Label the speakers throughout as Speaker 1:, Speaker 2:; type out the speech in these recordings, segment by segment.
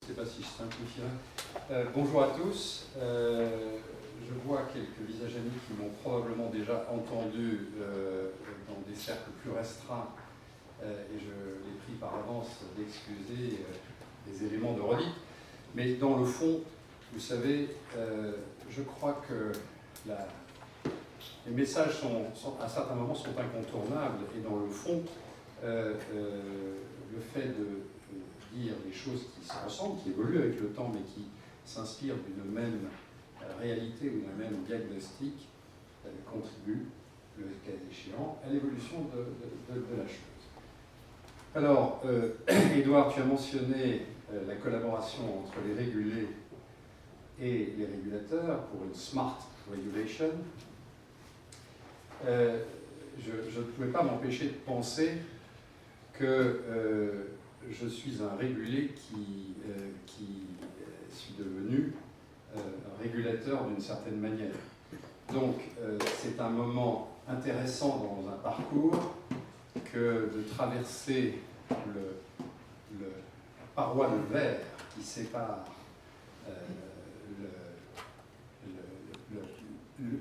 Speaker 1: Je ne sais pas si je simplifierai. Bonjour à tous. Je vois quelques visages amis qui m'ont probablement déjà entendu dans des cercles plus restreints et je les prie par avance d'excuser les éléments de redite. Mais dans le fond, vous savez, je crois que les messages à certains moments sont incontournables et dans le fond, le fait de dire des choses qui se ressemblent, qui évoluent avec le temps mais qui s'inspirent d'une même réalité ou d'un même diagnostic contribue, le cas échéant, à l'évolution de la chose. Alors, Édouard, tu as mentionné la collaboration entre les régulés et les régulateurs pour une smart regulation. Je ne pouvais pas m'empêcher de penser que je suis un régulé qui suis devenu un régulateur d'une certaine manière. Donc, c'est un moment intéressant dans un parcours que de traverser la paroi de verre qui sépare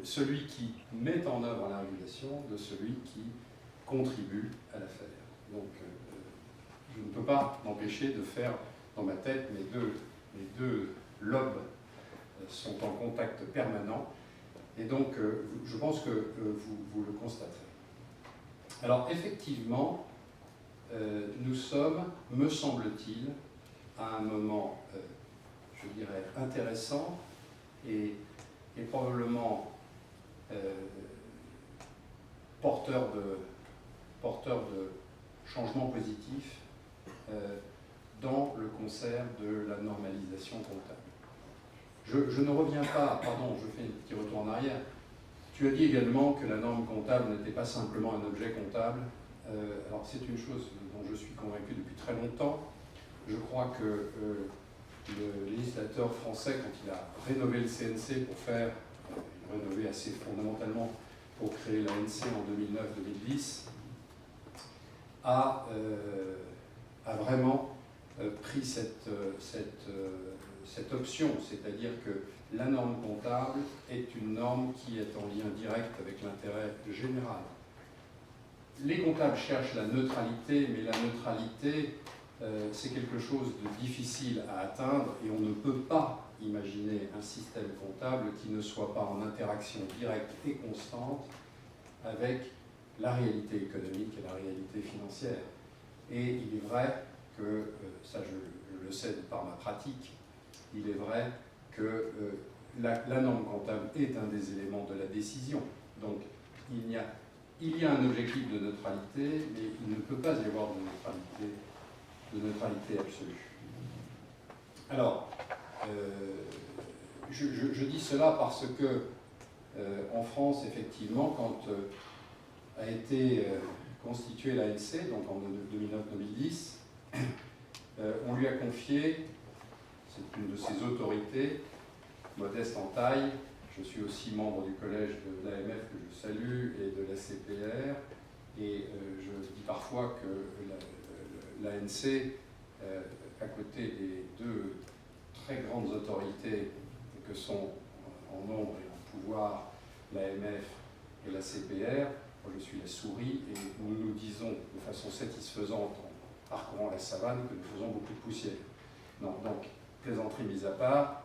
Speaker 1: celui qui met en œuvre la régulation de celui qui contribue à la faire. Donc, je ne peux pas m'empêcher de faire dans ma tête, mes deux lobes sont en contact permanent, et donc je pense que vous le constaterez. Alors effectivement, nous sommes, me semble-t-il, à un moment, je dirais, intéressant et probablement porteur de changements positifs dans le concert de la normalisation comptable. Je ne reviens pas, pardon, je fais un petit retour en arrière. Tu as dit également que la norme comptable n'était pas simplement un objet comptable. Alors c'est une chose dont je suis convaincu depuis très longtemps. Je crois que le législateur français, quand il a rénové le CNC pour faire, rénové assez fondamentalement pour créer l'ANC en 2009-2010, a vraiment pris cette option, c'est-à-dire que la norme comptable est une norme qui est en lien direct avec l'intérêt général. Les comptables cherchent la neutralité, mais la neutralité, c'est quelque chose de difficile à atteindre et on ne peut pas imaginer un système comptable qui ne soit pas en interaction directe et constante avec la réalité économique et la réalité financière. Et il est vrai que, ça je le sais par ma pratique, il est vrai que la norme comptable est un des éléments de la décision. Donc il y a un objectif de neutralité, mais il ne peut pas y avoir de neutralité absolue. Alors, je dis cela parce que en France, effectivement, quand a été constituée l'ANC, donc en 2009-2010, on lui a confié, c'est une de ses autorités, modeste en taille, je suis aussi membre du collège de l'AMF que je salue et de la CPR, et je dis parfois que l'ANC, à côté des deux très grandes autorités que sont en nombre et en pouvoir l'AMF et la CPR, moi je suis la souris et nous nous disons de façon satisfaisante en parcourant la savane que nous faisons beaucoup de poussière. Non, donc, plaisanterie mise à part,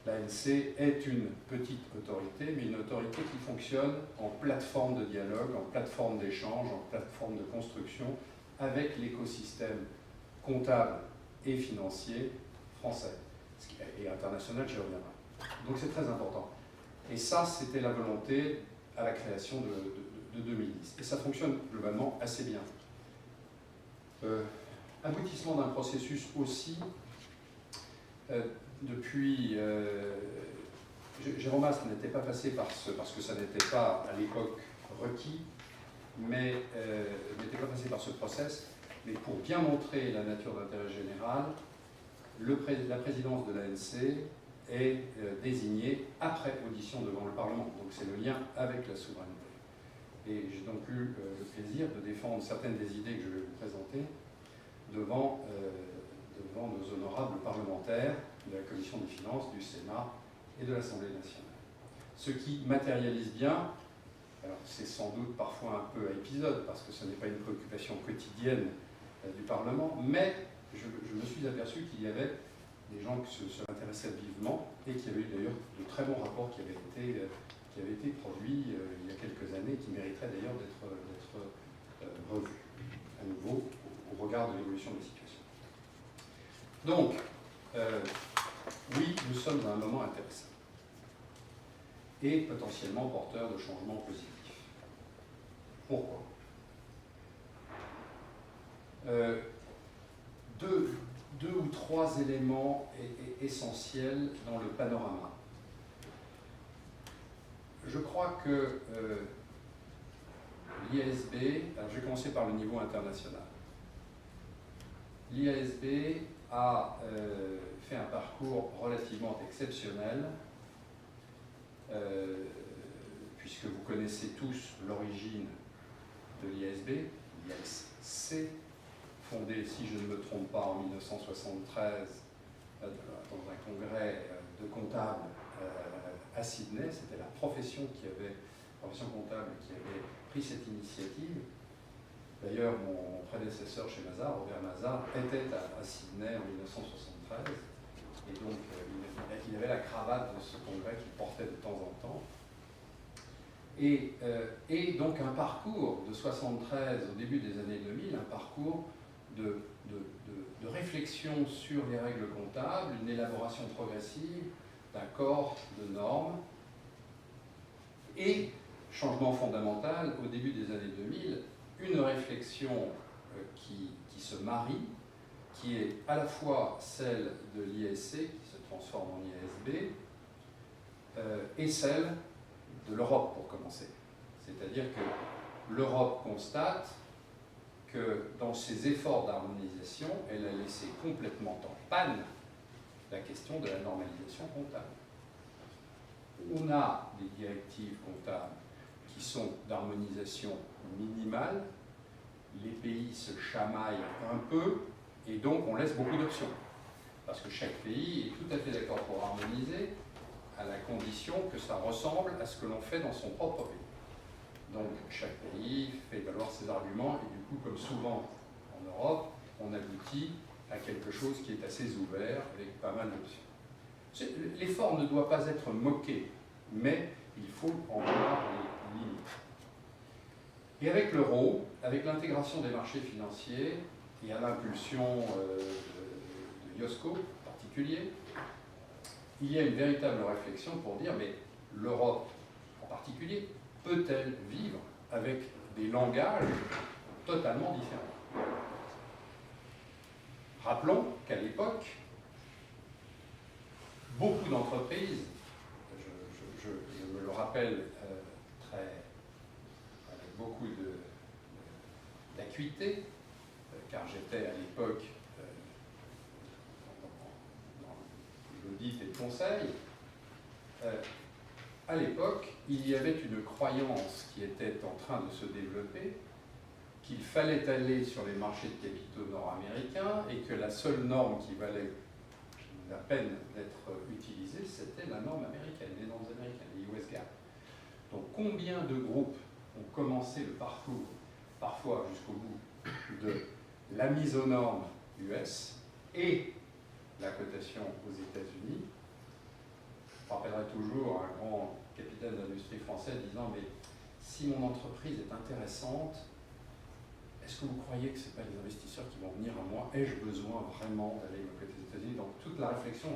Speaker 1: l'ANC est une petite autorité, mais une autorité qui fonctionne en plateforme de dialogue, en plateforme d'échange, en plateforme de construction avec l'écosystème comptable et financier français et international, j'y reviendrai. Donc c'est très important. Et ça, c'était la volonté à la création de 2010. Et ça fonctionne globalement assez bien. Aboutissement d'un processus aussi, depuis... Jérôme Astre n'était pas passé parce que ça n'était pas à l'époque requis, mais n'était pas passé par ce process, mais pour bien montrer la nature d'intérêt général, la présidence de l'ANC est désignée après audition devant le Parlement. Donc c'est le lien avec la souveraineté. Et j'ai donc eu le plaisir de défendre certaines des idées que je vais vous présenter devant devant nos honorables parlementaires de la Commission des finances, du Sénat et de l'Assemblée nationale. Ce qui matérialise bien, alors c'est sans doute parfois un peu à épisode, parce que ce n'est pas une préoccupation quotidienne du Parlement, mais je me suis aperçu qu'il y avait des gens qui se intéressaient vivement et qu'il y avait eu d'ailleurs de très bons rapports qui avaient été produits il y a quelques années, qui mériteraient d'ailleurs d'être revus à nouveau au regard de l'évolution de la situation. Donc, oui, nous sommes à un moment intéressant et potentiellement porteur de changements positifs. Pourquoi ? Deux ou trois éléments essentiels dans le panorama. Je crois que l'IASB, alors je vais commencer par le niveau international. L'IASB a fait un parcours relativement exceptionnel, puisque vous connaissez tous l'origine de l'IASB, l'IASC, fondée, si je ne me trompe pas, en 1973 dans un congrès de comptables à Sydney. C'était la profession comptable qui avait pris cette initiative. D'ailleurs, mon prédécesseur chez Mazars, Robert Mazars, était à Sydney en 1973. Et donc, il avait la cravate de ce congrès qu'il portait de temps en temps. Et donc, un parcours de 73 au début des années 2000, un parcours de réflexion sur les règles comptables, une élaboration progressive d'un corps de normes et changement fondamental au début des années 2000, une réflexion qui se marie, qui est à la fois celle de l'IASC, qui se transforme en IASB, et celle de l'Europe, pour commencer. C'est-à-dire que l'Europe constate que dans ses efforts d'harmonisation, elle a laissé complètement en panne la question de la normalisation comptable. On a des directives comptables qui sont d'harmonisation minimale, les pays se chamaillent un peu, et donc on laisse beaucoup d'options. Parce que chaque pays est tout à fait d'accord pour harmoniser, à la condition que ça ressemble à ce que l'on fait dans son propre pays. Donc chaque pays fait valoir ses arguments, et du coup, comme souvent en Europe, on aboutit à quelque chose qui est assez ouvert, avec pas mal d'options. L'effort ne doit pas être moqué, mais il faut en voir les limites. Et avec l'euro, avec l'intégration des marchés financiers, et à l'impulsion de IOSCO en particulier, il y a une véritable réflexion pour dire, mais l'Europe en particulier, peut-elle vivre avec des langages totalement différents? Rappelons qu'à l'époque, beaucoup d'entreprises, je me le rappelle avec beaucoup d'acuité, car j'étais à l'époque dans l'audit et le conseil, à l'époque, il y avait une croyance qui était en train de se développer, qu'il fallait aller sur les marchés de capitaux nord-américains et que la seule norme qui valait la peine d'être utilisée, c'était la norme américaine, les normes américaines, les US GAAP. Donc combien de groupes ont commencé le parcours, parfois jusqu'au bout, de la mise aux normes US et la cotation aux États-Unis? Je rappellerai toujours un grand capitaine d'industrie français disant « Mais si mon entreprise est intéressante, est-ce que vous croyez que ce n'est pas les investisseurs qui vont venir à moi? Ai-je besoin vraiment d'aller me côté des États-Unis ?» Donc toute la réflexion,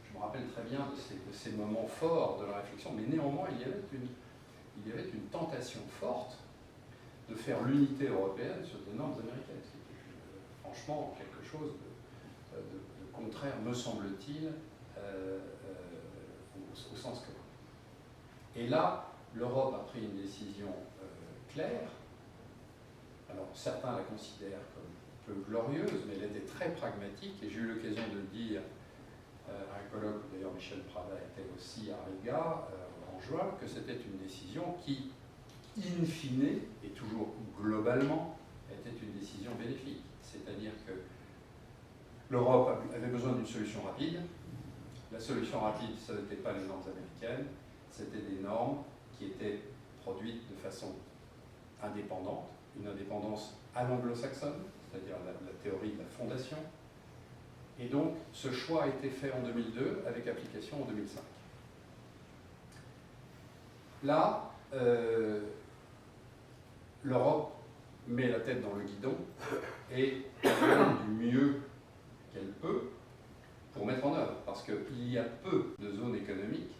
Speaker 1: je me rappelle très bien de ces moments forts de la réflexion, mais néanmoins il y avait une tentation forte de faire l'unité européenne sur des normes américaines. C'était franchement quelque chose de contraire, me semble-t-il, au sens commun. Et là, l'Europe a pris une décision claire. Alors, certains la considèrent comme peu glorieuse, mais elle était très pragmatique, et j'ai eu l'occasion de le dire à un colloque où d'ailleurs Michel Prada était aussi à Riga en juin, que c'était une décision qui, in fine, et toujours globalement, était une décision bénéfique. C'est-à-dire que L'Europe avait besoin d'une solution rapide. La solution rapide, ce n'était pas les normes américaines, c'était des normes qui étaient produites de façon indépendante, une indépendance à l'anglo-saxonne, c'est-à-dire la théorie de la fondation. Et donc, ce choix a été fait en 2002 avec application en 2005. Là, l'Europe met la tête dans le guidon et fait du mieux qu'elle peut pour mettre en œuvre, parce qu'il y a peu de zones économiques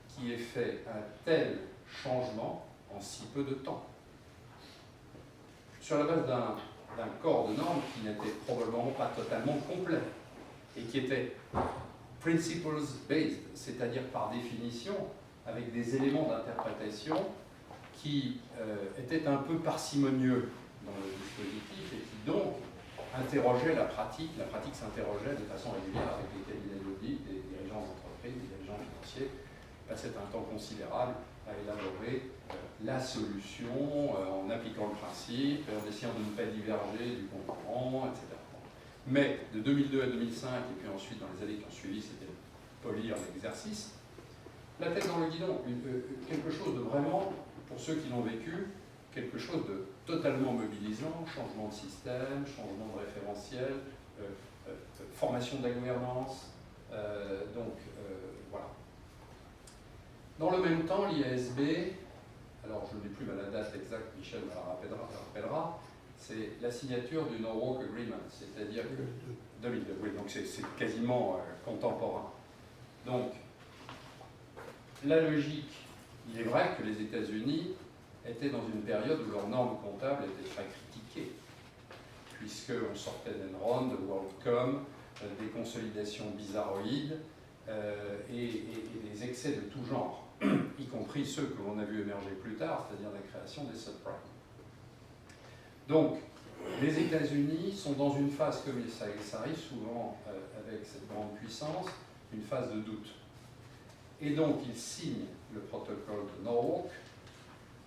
Speaker 1: qui aient fait un tel changement en si peu de temps. Sur la base d'un corps de normes qui n'était probablement pas totalement complet et qui était principles-based, c'est-à-dire par définition avec des éléments d'interprétation qui étaient un peu parcimonieux dans le dispositif et qui donc interrogeaient la pratique s'interrogeait de façon régulière avec les cabinets d'audit, des dirigeants d'entreprise, des dirigeants financiers, passaient un temps considérable à élaborer la solution en appliquant le principe, en essayant de ne pas diverger du concurrent, etc. Mais de 2002 à 2005, et puis ensuite dans les années qui ont suivi, c'était polir l'exercice, la tête dans le guidon, quelque chose de vraiment, pour ceux qui l'ont vécu, quelque chose de totalement mobilisant, changement de système, changement de référentiel, formation de la gouvernance, voilà. Dans le même temps, l'IASB, alors je n'ai plus la date exacte, Michel me la rappellera, c'est la signature du Norwalk Agreement, c'est-à-dire que 2002, oui, donc c'est quasiment contemporain. Donc, la logique, il est vrai que les États-Unis étaient dans une période où leurs normes comptables étaient très critiquées, puisqu'on sortait d'Enron, de WorldCom, des consolidations bizarroïdes et des excès de tout genre, y compris ceux que l'on a vu émerger plus tard, c'est-à-dire la création des subprimes. Donc, les États-Unis sont dans une phase, comme ça arrive souvent avec cette grande puissance, une phase de doute. Et donc, ils signent le protocole de Norwalk,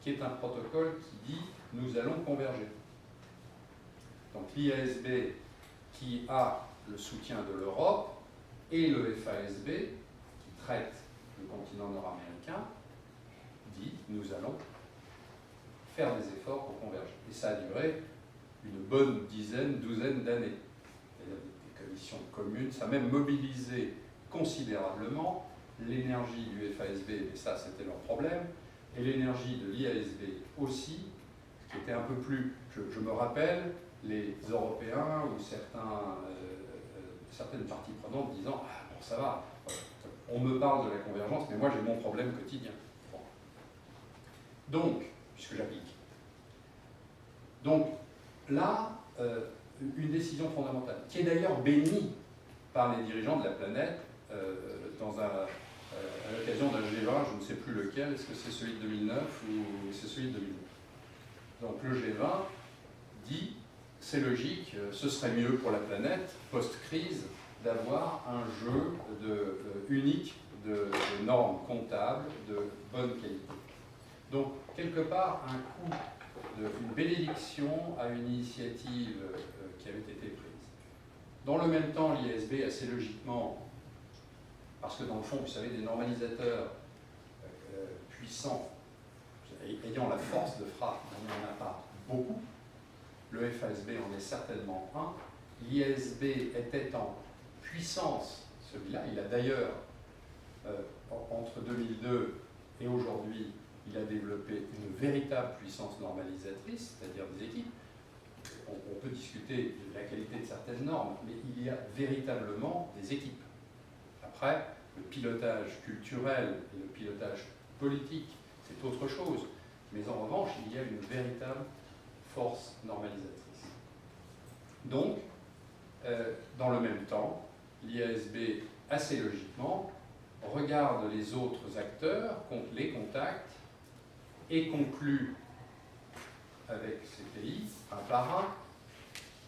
Speaker 1: qui est un protocole qui dit « nous allons converger ». Donc l'IASB, qui a le soutien de l'Europe, et le FASB, qui traite le continent nord-américain, dit « nous allons faire des efforts pour converger ». Et ça a duré une bonne douzaine d'années. C'est-à-dire des commissions communes, ça a même mobilisé considérablement l'énergie du FASB, et ça c'était leur problème, et l'énergie de l'IASB aussi, qui était un peu plus, je me rappelle, les Européens ou certaines parties prenantes disant « ah bon ça va, on me parle de la convergence, mais moi j'ai mon problème quotidien. » Bon. Donc, puisque j'applique. Donc là, une décision fondamentale, qui est d'ailleurs bénie par les dirigeants de la planète à l'occasion d'un G20, je ne sais plus lequel, est-ce que c'est celui de 2009 ou c'est celui de 2009. Donc le G20 dit, c'est logique, ce serait mieux pour la planète, post-crise, d'avoir un jeu unique de normes comptables de bonne qualité. Donc, quelque part, un coup une bénédiction à une initiative qui avait été prise. Dans le même temps, l'IASB, assez logiquement, parce que dans le fond, vous savez, des normalisateurs puissants, ayant la force de frappe, il n'y en a pas beaucoup. Le FASB en est certainement un. L'IASB était en puissance, celui-là. Il a d'ailleurs, entre 2002 et aujourd'hui, il a développé une véritable puissance normalisatrice, c'est-à-dire des équipes. On peut discuter de la qualité de certaines normes, mais il y a véritablement des équipes. Après, le pilotage culturel et le pilotage politique, c'est autre chose. Mais en revanche, il y a une véritable force normalisatrice. Donc, dans le même temps, l'IASB, assez logiquement, regarde les autres acteurs, les contacts, et conclut avec ces pays, un par un,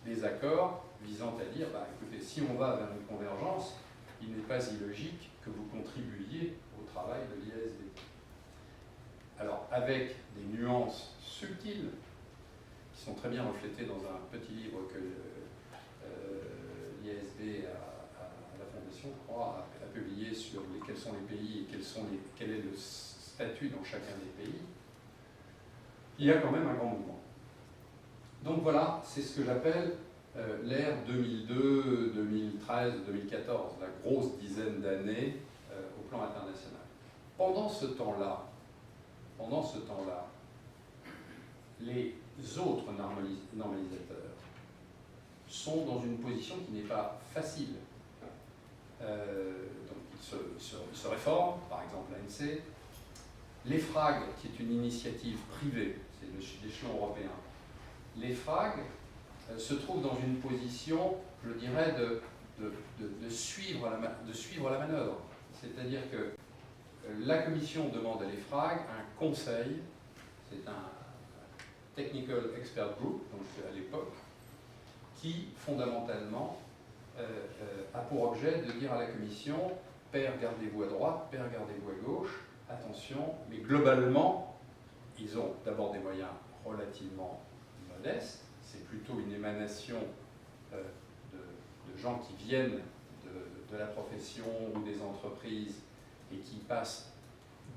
Speaker 1: des accords visant à dire, écoutez, si on va vers une convergence, il n'est pas illogique que vous contribuiez au travail de l'IASB. Alors, avec des nuances subtiles, qui sont très bien reflétées dans un petit livre que l'IASB à la Fondation, je crois, a publié sur quels sont les pays et quel est le statut dans chacun des pays, il y a quand même un grand mouvement. Donc voilà, c'est ce que j'appelle l'ère 2002, 2013, 2014, la grosse dizaine d'années au plan international. Pendant ce temps-là, les autres normalisateurs sont dans une position qui n'est pas facile. Donc ils se réforment, par exemple l'ANC. L'EFRAG, qui est une initiative privée, c'est l'échelon européen, l'EFRAG se trouve dans une position, je dirais, de suivre la manœuvre. C'est-à-dire que la Commission demande à l'EFRAG un conseil, c'est un Technical Expert Group, donc à l'époque, qui fondamentalement a pour objet de dire à la Commission, père gardez-vous à droite, père gardez-vous à gauche, attention, mais globalement, ils ont d'abord des moyens relativement modestes, c'est plutôt une émanation de gens qui viennent de la profession ou des entreprises et qui passent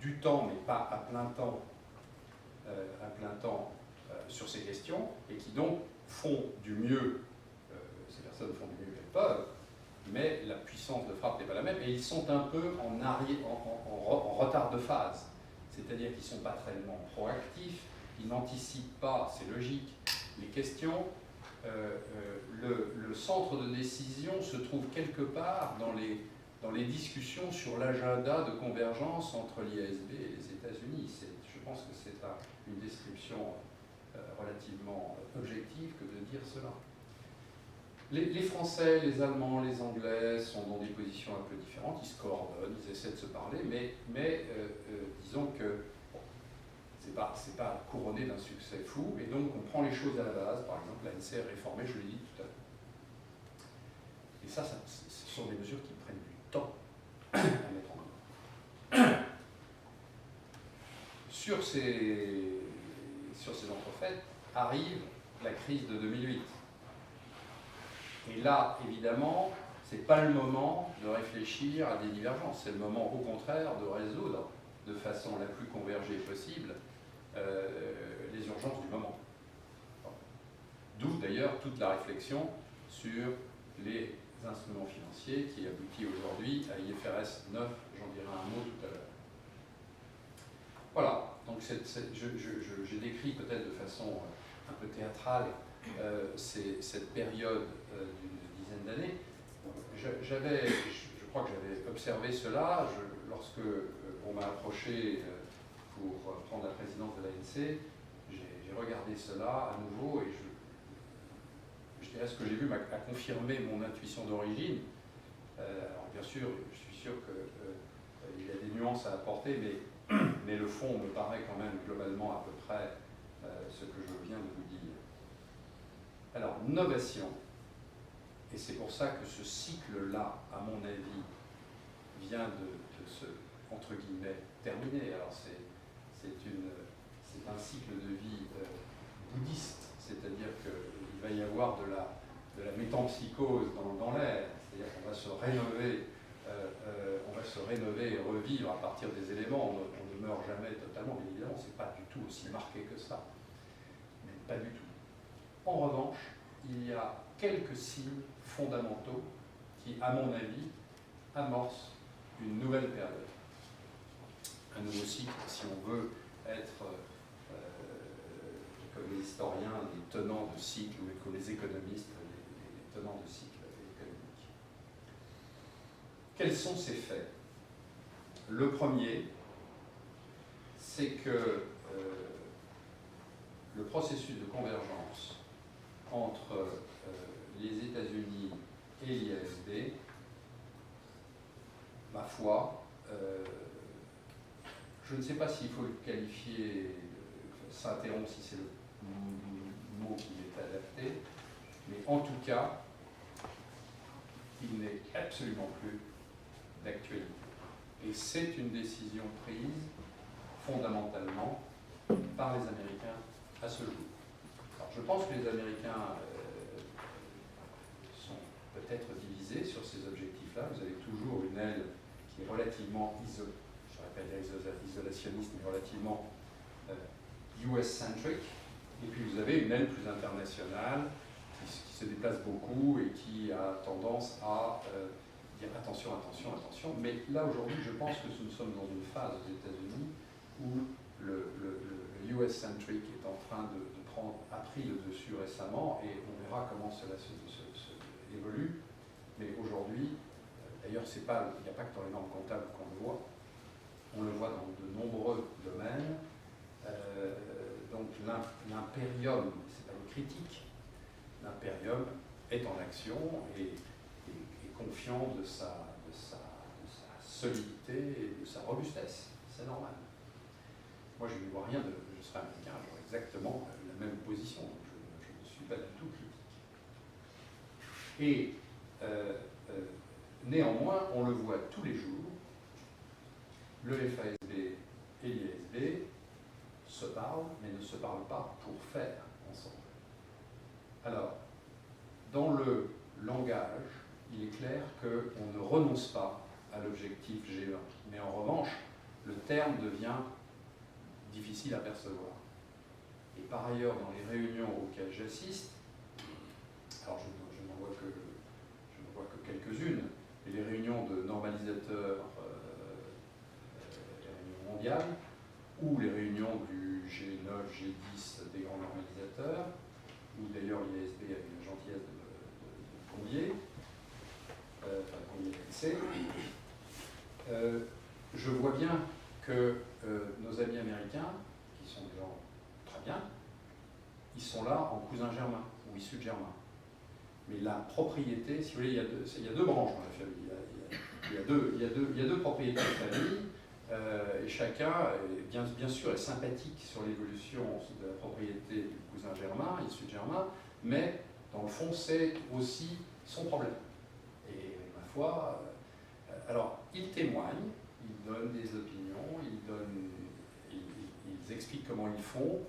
Speaker 1: du temps, mais pas à plein temps, sur ces questions, et qui donc font du mieux, ces personnes font du mieux qu'elles peuvent, mais la puissance de frappe n'est pas la même, et ils sont un peu en retard de phase. C'est-à-dire qu'ils ne sont pas tellement proactifs, ils n'anticipent pas, c'est logique, les questions. Le centre de décision se trouve quelque part dans les discussions sur l'agenda de convergence entre l'IASB et les États-Unis. Je pense que c'est une description relativement objective que de dire cela. Les Français, les Allemands, les Anglais sont dans des positions un peu différentes, ils se coordonnent, ils essaient de se parler, mais disons que bon, c'est pas couronné d'un succès fou, et donc on prend les choses à la base. Par exemple, l'ANC est réformée, je l'ai dit tout à l'heure. Et ça, ce sont des mesures qui prennent du temps à mettre en œuvre. Sur ces entrefaites arrive la crise de 2008. Et là, évidemment, ce n'est pas le moment de réfléchir à des divergences, c'est le moment, au contraire, de résoudre de façon la plus convergée possible les urgences du moment. D'où d'ailleurs toute la réflexion sur les instruments financiers qui aboutit aujourd'hui à IFRS 9, j'en dirai un mot tout à l'heure. Voilà, donc j'ai décrit peut-être de façon un peu théâtrale cette période d'une dizaine d'années. Je crois que j'avais observé cela lorsque on m'a approché pour prendre la présidence de l'ANC. J'ai regardé cela à nouveau et je dirais ce que j'ai vu a confirmé mon intuition d'origine. Alors bien sûr, je suis sûr qu'il y a des nuances à apporter, mais le fond me paraît quand même globalement à peu près ce que je viens de vous dire. Alors, novation, et c'est pour ça que ce cycle-là, à mon avis, vient de se, entre guillemets, terminer. Alors, c'est un cycle de vie bouddhiste, c'est-à-dire qu'il va y avoir de la métempsychose dans l'air, c'est-à-dire qu'on va se rénover. On va se rénover et revivre à partir des éléments. On ne meurt jamais totalement, mais évidemment, ce n'est pas du tout aussi marqué que ça. Mais pas du tout. En revanche, il y a quelques signes fondamentaux qui, à mon avis, amorcent une nouvelle période. Un nouveau cycle, si on veut être, comme les historiens, des tenants de cycle, ou comme les économistes, les tenants de cycle. Quels sont ces faits? Le premier, c'est que le processus de convergence entre les États-Unis et l'IASB, ma foi, je ne sais pas s'il faut le qualifier, s'interrompre si c'est le mot qui est adapté, mais en tout cas, il n'est absolument plus d'actualité. Et c'est une décision prise fondamentalement par les Américains à ce jour. Alors, je pense que les Américains sont être divisée sur ces objectifs-là. Vous avez toujours une aile qui est relativement je ne vais pas dire isolationniste, mais relativement US-centric, et puis vous avez une aile plus internationale qui se déplace beaucoup et qui a tendance à dire attention, attention, attention. Mais là aujourd'hui, je pense que nous sommes dans une phase aux États-Unis où le US-centric est en train a pris le dessus récemment, et on verra comment cela évolue. Mais aujourd'hui, d'ailleurs, il n'y a pas que dans les normes comptables qu'on le voit, on le voit dans de nombreux domaines. Donc l'impérium, c'est pas une critique, l'impérium est en action et est confiant de sa solidité et de sa robustesse. C'est normal. Moi, je ne vois rien je serais américain, j'aurais exactement la même position, donc je ne suis pas du tout critique. Et néanmoins, on le voit tous les jours, le FASB et l'IASB se parlent, mais ne se parlent pas pour faire ensemble. Alors, dans le langage, il est clair qu'on ne renonce pas à l'objectif G1, mais en revanche, le terme devient difficile à percevoir. Et par ailleurs, dans les réunions auxquelles j'assiste, alors je n'en vois que quelques-unes, et les réunions de normalisateurs, les réunions mondiales, ou les réunions du G9, G10 des grands normalisateurs, où d'ailleurs l'IASB a eu la gentillesse de convier, je vois bien que nos amis américains, qui sont des gens très bien, ils sont là en cousin germain, ou issus de germain. Mais la propriété, si vous voulez, il y a deux branches dans la famille. Il y a deux propriétés de famille, et chacun, bien sûr, est sympathique sur l'évolution de la propriété du cousin germain, issu de germain, mais dans le fond, c'est aussi son problème. Et ma foi, alors, ils témoignent, ils donnent des opinions, ils expliquent comment ils font,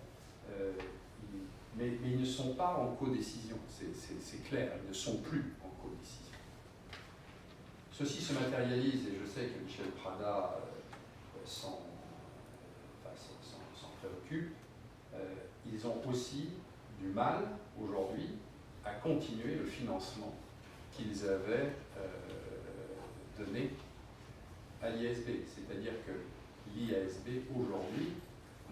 Speaker 1: mais ils ne sont pas en codécision, c'est clair, ils ne sont plus en codécision. Ceci se matérialise, et je sais que Michel Prada s'en préoccupe, ils ont aussi du mal aujourd'hui à continuer le financement qu'ils avaient donné à l'IASB. C'est-à-dire que l'IASB aujourd'hui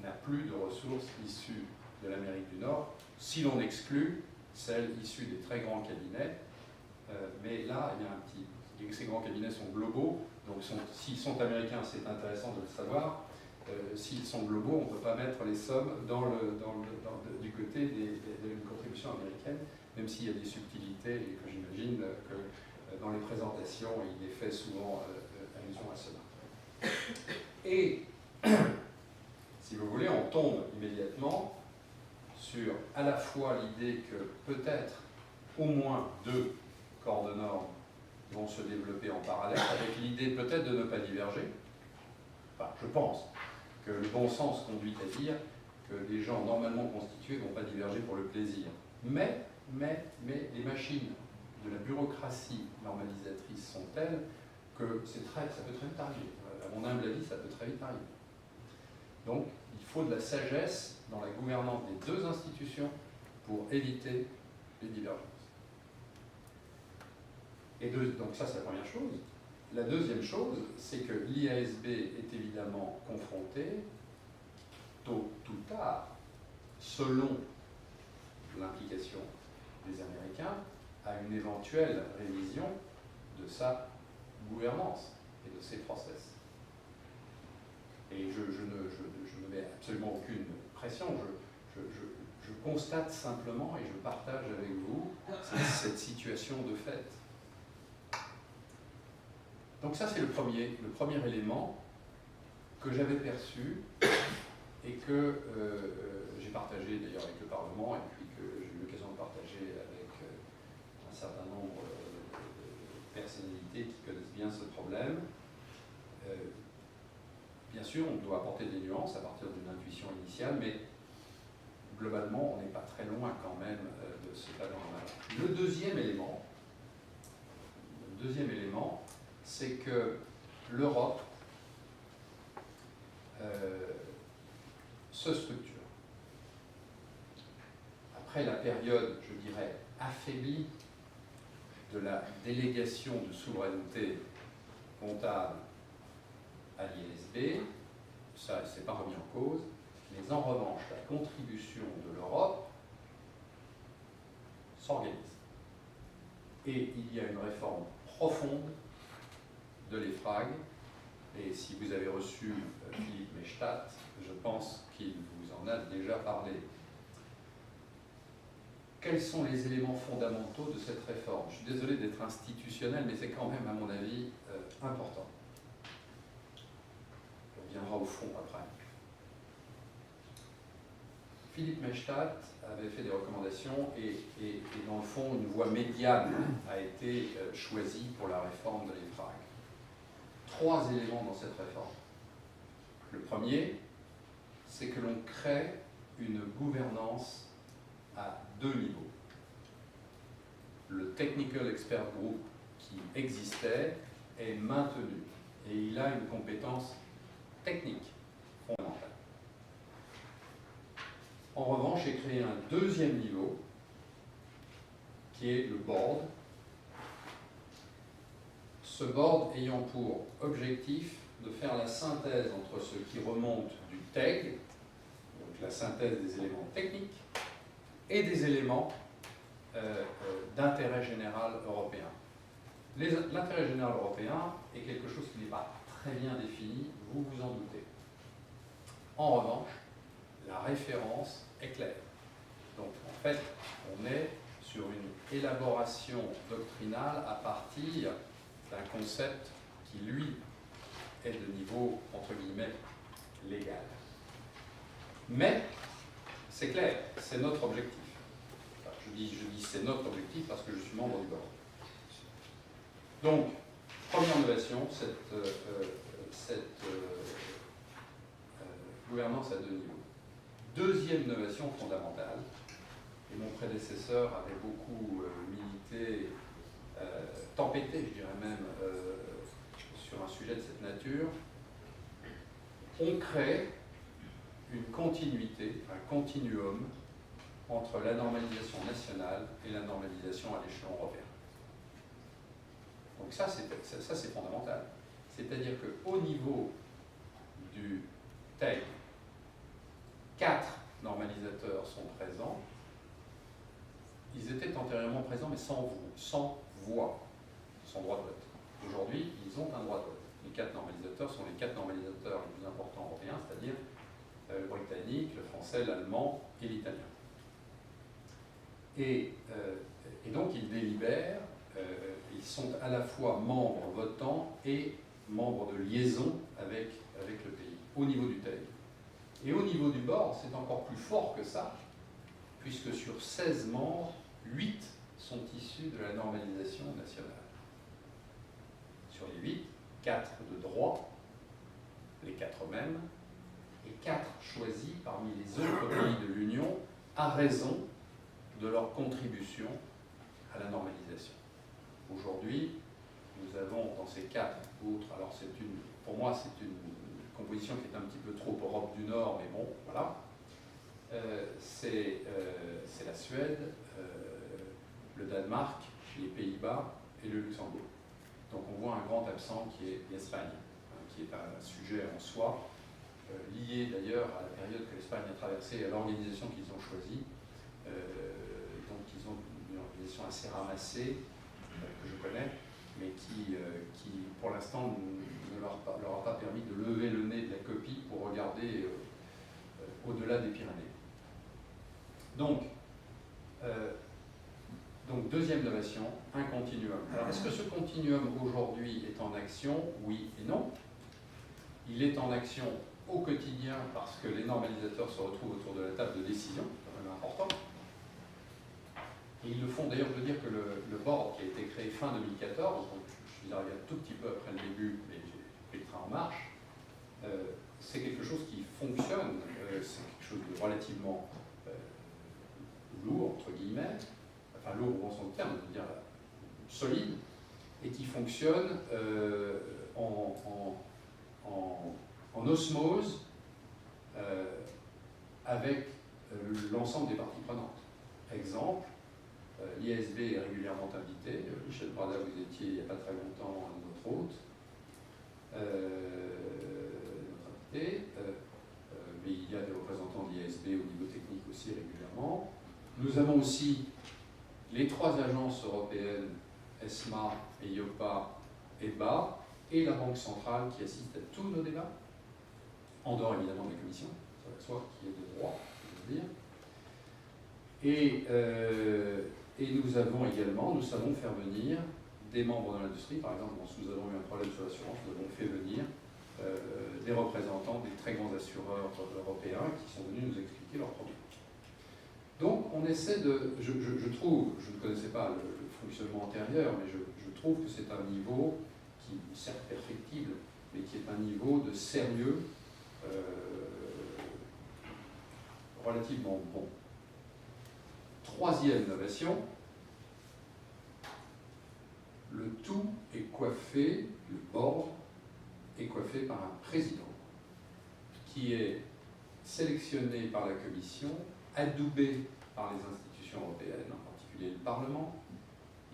Speaker 1: n'a plus de ressources issues de l'Amérique du Nord, si l'on exclut celles issues des très grands cabinets. Mais là, il y a un petit... Ces grands cabinets sont globaux, donc s'ils sont américains, c'est intéressant de le savoir. S'ils sont globaux, on ne peut pas mettre les sommes du côté d'une contribution américaine, même s'il y a des subtilités et que j'imagine que dans les présentations, il est fait souvent allusion à cela. Et, si vous voulez, on tombe immédiatement sur à la fois l'idée que peut-être au moins 2 corps de normes vont se développer en parallèle, avec l'idée peut-être de ne pas diverger. Enfin, je pense que le bon sens conduit à dire que des gens normalement constitués ne vont pas diverger pour le plaisir. Mais les machines de la bureaucratie normalisatrice sont telles que ça peut très vite arriver. À mon humble avis, ça peut très vite arriver. Donc, il faut de la sagesse dans la gouvernance des 2 institutions pour éviter les divergences. Et donc ça, c'est la première chose. La deuxième chose, c'est que l'IASB est évidemment confronté, tôt ou tard, selon l'implication des Américains, à une éventuelle révision de sa gouvernance et de ses process. Et je ne mets absolument aucune pression, je constate simplement et je partage avec vous cette situation de fait. Donc ça, c'est le premier élément que j'avais perçu et que j'ai partagé d'ailleurs avec le Parlement et puis que j'ai eu l'occasion de partager avec un certain nombre de personnalités qui connaissent bien ce problème. Bien sûr, on doit apporter des nuances à partir d'une intuition initiale, mais globalement, on n'est pas très loin quand même de ce ballon. Le deuxième élément, Le deuxième élément, c'est que l'Europe se structure. Après la période, je dirais, affaiblie de la délégation de souveraineté comptable à l'ISB, ça ne s'est pas remis en cause, mais en revanche, la contribution de l'Europe s'organise. Et il y a une réforme profonde de l'EFRAG, et si vous avez reçu Philippe Maystadt, je pense qu'il vous en a déjà parlé. Quels sont les éléments fondamentaux de cette réforme? Je suis désolé d'être institutionnel, mais c'est quand même, à mon avis, important. On reviendra au fond après. Philippe Maystadt avait fait des recommandations et dans le fond, une voie médiane a été choisie pour la réforme de l'EFRAG. 3 éléments dans cette réforme. Le premier, c'est que l'on crée une gouvernance à 2 niveaux. Le Technical Expert Group qui existait est maintenu et il a une compétence technique fondamentale. En revanche, j'ai créé un deuxième niveau qui est le board. Ce board ayant pour objectif de faire la synthèse entre ce qui remonte du TEG, donc la synthèse des éléments techniques, et des éléments d'intérêt général européen. L'intérêt général européen est quelque chose qui n'est pas très bien défini, vous vous en doutez. En revanche, la référence est claire. Donc en fait, on est sur une élaboration doctrinale à partir d'un concept qui, lui, est de niveau, entre guillemets, légal. Mais, c'est clair, c'est notre objectif. Enfin, je dis c'est notre objectif parce que je suis membre du board. Donc, première innovation, cette gouvernance à 2 niveaux. Deuxième innovation fondamentale, et mon prédécesseur avait beaucoup milité, tempêté, je dirais même, sur un sujet de cette nature, on crée une continuité, un continuum entre la normalisation nationale et la normalisation à l'échelon européen. Donc ça c'est fondamental. C'est-à-dire qu'au niveau du TEG, 4 normalisateurs sont présents. Ils étaient antérieurement présents, mais sans voix, sans droit de vote. Aujourd'hui, ils ont un droit de vote. Les 4 normalisateurs sont les 4 normalisateurs les plus importants européens, c'est-à-dire le britannique, le français, l'allemand et l'italien. Et donc, ils délibèrent, ils sont à la fois membres votants et membres de liaison avec le pays, au niveau du TEG. Et au niveau du board, c'est encore plus fort que ça, puisque sur 16 membres, 8 sont issus de la normalisation nationale. Sur les 8, 4 de droit, les 4 mêmes, et 4 choisis parmi les autres pays de l'Union à raison de leur contribution à la normalisation. Aujourd'hui, nous avons dans ces 4 autres, alors pour moi c'est une composition qui est un petit peu trop Europe du Nord, mais bon, voilà. C'est la Suède, le Danemark, les Pays-Bas et le Luxembourg. Donc on voit un grand absent qui est l'Espagne, qui est un sujet en soi, lié d'ailleurs à la période que l'Espagne a traversée et à l'organisation qu'ils ont choisie. Donc ils ont une organisation assez ramassée, que je connais, mais qui pour l'instant, ne leur a pas permis de lever le nez de la copie pour regarder au-delà des Pyrénées. Donc, deuxième innovation, un continuum. Alors, est-ce que ce continuum aujourd'hui est en action? Oui et non. Il est en action au quotidien parce que les normalisateurs se retrouvent autour de la table de décision, c'est quand même important. Et ils le font, d'ailleurs, je veux dire que le board qui a été créé fin 2014, donc je suis arrivé un tout petit peu après le début, mais j'ai pris le train en marche, c'est quelque chose qui fonctionne, c'est quelque chose de relativement lourd, entre guillemets, enfin lourd au bon sens du terme, je veux dire solide, et qui fonctionne en osmose avec l'ensemble des parties prenantes. Exemple, l'ISB est régulièrement invité. Michel Brada, vous étiez il n'y a pas très longtemps notre hôte, notre invité, mais il y a des représentants de l'ISB au niveau technique aussi régulièrement. Nous avons aussi les 3 agences européennes, ESMA, EIOPA, EBA, et la Banque centrale qui assiste à tous nos débats, en dehors évidemment de la Commission, ça va de soi, qui est de droit, je veux dire. Et nous savons faire venir des membres de l'industrie. Par exemple, si nous avons eu un problème sur l'assurance, nous avons fait venir des représentants des très grands assureurs européens qui sont venus nous expliquer leurs problèmes. Donc on essaie de... Je trouve, je ne connaissais pas le fonctionnement antérieur, mais je trouve que c'est un niveau qui est certes perfectible, mais qui est un niveau de sérieux relativement bon. Troisième innovation, le tout est coiffé, le board est coiffé par un président qui est sélectionné par la Commission, adoubé par les institutions européennes, en particulier le Parlement,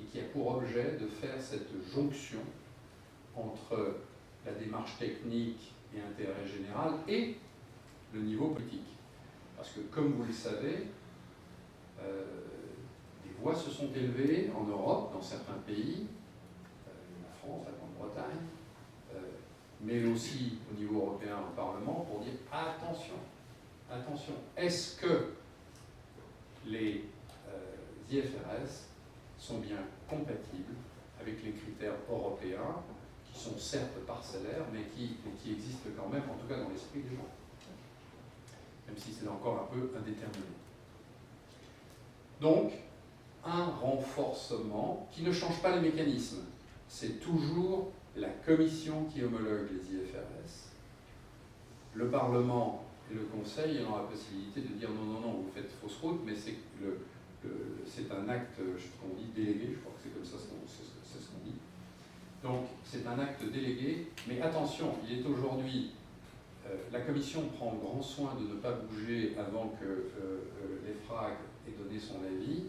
Speaker 1: et qui a pour objet de faire cette jonction entre la démarche technique et intérêt général et le niveau politique. Parce que, comme vous le savez, des voix se sont élevées en Europe, dans certains pays, la France, la Grande-Bretagne, mais aussi au niveau européen, au Parlement, pour dire attention, attention, est-ce que les IFRS sont bien compatibles avec les critères européens, qui sont certes parcellaires, mais qui existent quand même, en tout cas dans l'esprit des gens, même si c'est encore un peu indéterminé. Donc, un renforcement qui ne change pas les mécanismes. C'est toujours la Commission qui homologue les IFRS. Le Parlement et le Conseil ont la possibilité de dire non, non, non, vous faites fausse route, mais c'est un acte, qu'on dit délégué, je crois que c'est comme ça c'est ce qu'on dit. Donc, c'est un acte délégué, mais attention, il est aujourd'hui... la Commission prend grand soin de ne pas bouger avant que l'EFRAG ait donné son avis.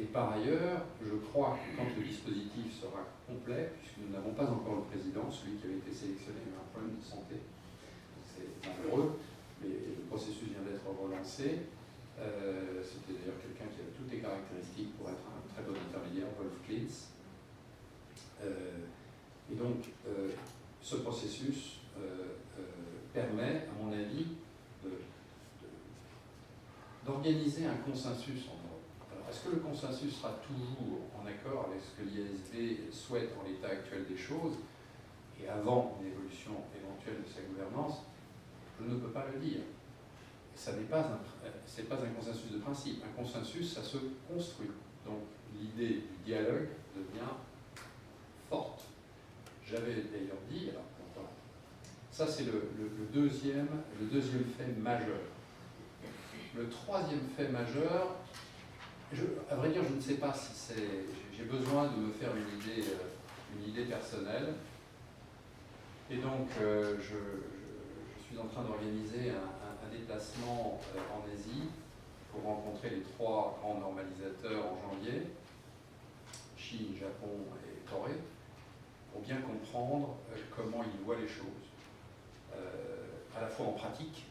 Speaker 1: Et par ailleurs, je crois que quand le dispositif sera complet, puisque nous n'avons pas encore le président, celui qui avait été sélectionné a eu un problème de santé, c'est malheureux, mais le processus vient d'être relancé. C'était d'ailleurs quelqu'un qui avait toutes les caractéristiques pour être un très bon intermédiaire, Wolf Klintz. Et donc, ce processus permet, à mon avis, d'organiser un consensus en Europe. Alors, est-ce que le consensus sera toujours en accord avec ce que l'ISB souhaite en l'état actuel des choses, et avant une évolution éventuelle de sa gouvernance? Je ne peux pas le dire. Ça n'est pas un consensus de principe. Un consensus, ça se construit. Donc, l'idée du dialogue devient forte. J'avais d'ailleurs dit, alors, ça c'est le deuxième fait majeur. Le troisième fait majeur, à vrai dire, je ne sais pas si c'est... J'ai besoin de me faire une idée personnelle. Et donc, je suis en train d'organiser un déplacement en Asie pour rencontrer les 3 grands normalisateurs en janvier, Chine, Japon et Corée, pour bien comprendre comment ils voient les choses, à la fois en pratique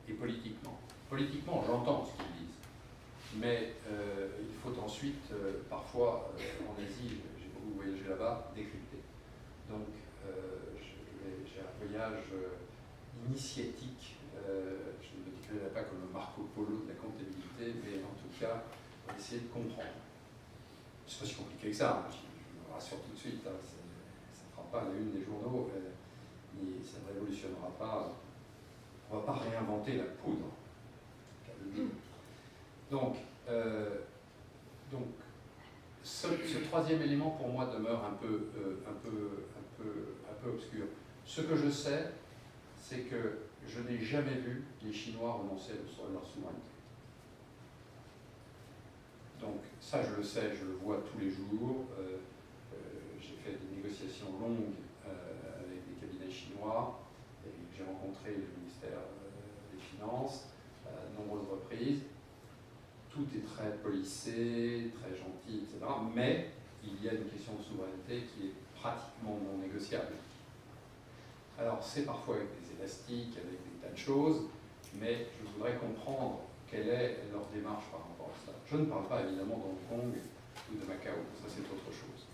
Speaker 1: et politiquement. Politiquement, j'entends ce qu'ils disent, mais il faut ensuite, parfois, en Asie, j'ai beaucoup voyagé là-bas, décrypter. Donc, j'ai un voyage initiatique, je ne me décrirai pas comme le Marco Polo de la comptabilité, mais en tout cas, on va essayer de comprendre. C'est pas si compliqué que ça, hein, je me rassure tout de suite, hein, ça ne fera pas la une des journaux, ça ne révolutionnera pas, on ne va pas réinventer la poudre. Donc ce troisième élément pour moi demeure un peu obscur. Ce que je sais, c'est que je n'ai jamais vu les Chinois renoncer à leur souveraineté. Donc ça, je le sais, je le vois tous les jours. J'ai
Speaker 2: fait des négociations longues avec des cabinets chinois, et j'ai rencontré le ministère des Finances à de nombreuses reprises. Tout est très policé, très gentil, etc. Mais il y a une question de souveraineté qui est pratiquement non négociable. Alors c'est parfois avec des élastiques, avec des tas de choses, mais je voudrais comprendre quelle est leur démarche par rapport à ça. Je ne parle pas évidemment d'Hong Kong ou de Macao, ça c'est autre chose.